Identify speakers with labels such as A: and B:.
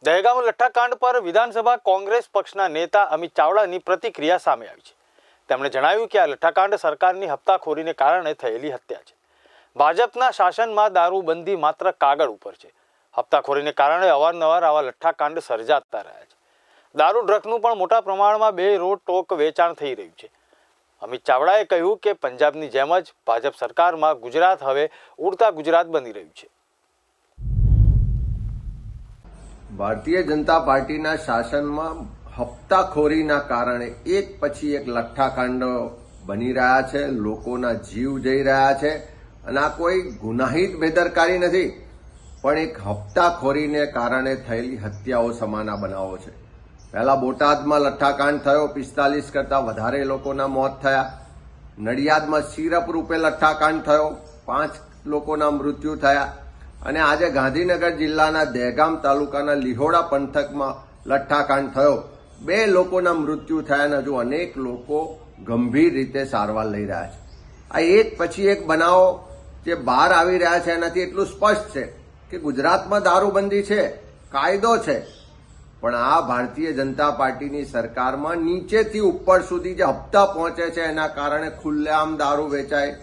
A: દહેગામ લઠ્ઠાકાંડ પર વિધાનસભા કોંગ્રેસ પક્ષના નેતા અમિત ચાવડાની પ્રતિક્રિયા સામે આવી છે. તેમણે જણાવ્યું કે આ લઠ્ઠાકાંડ સરકારની હપ્તાખોરીને કારણે થયેલી હત્યા છે. ભાજપના શાસનમાં દારૂબંધી માત્ર કાગળ ઉપર છે. હપ્તાખોરીને કારણે અવારનવાર આવા લઠ્ઠાકાંડ સર્જાતા રહ્યા છે. દારૂ ડ્રગનું પણ મોટા પ્રમાણમાં બેરોકટોક વેચાણ થઈ રહ્યું છે. અમિત ચાવડાએ કહ્યું કે પંજાબની જેમ જ ભાજપ સરકારમાં ગુજરાત હવે ઉડતા ગુજરાત બની રહ્યું છે.
B: ભારતીય જનતા પાર્ટીના શાસનમાં હપ્તાખોરીના કારણે એક પછી એક લઠ્ઠાકાંડો બની રહ્યા છે. લોકોના જીવ જઈ રહ્યા છે અને આ કોઈ ગુનાહિત બેદરકારી નથી, પણ એક હપ્તાખોરીને કારણે થયેલી હત્યાઓ સમાના બનાવો છે. પહેલા બોટાદમાં લઠ્ઠાકાંડ થયો, 45 કરતાં વધારે લોકોના મોત થયા. નડિયાદમાં સિરપ રૂપે લઠ્ઠાકાંડ થયો, 5 લોકોના મૃત્યુ થયા. અને આજે ગાંધીનગર જિલ્લાના દહેગામ તાલુકાના લિહોડા પંથકમાં લઠ્ઠાકાંડ થયો, 2 લોકોના મૃત્યુ થયા અને હજુ અનેક લોકો ગંભીર રીતે સારવાર લઈ રહ્યા છે. આ એક પછી એક બનાવો જે બહાર આવી રહ્યા છે એનાથી એટલું સ્પષ્ટ છે કે ગુજરાતમાં દારૂબંધી છે, કાયદો છે, પણ આ ભારતીય જનતા પાર્ટીની સરકારમાં નીચેથી ઉપર સુધી જે હપ્તા પહોંચે છે એના કારણે ખુલ્લેઆમ દારૂ વેચાય,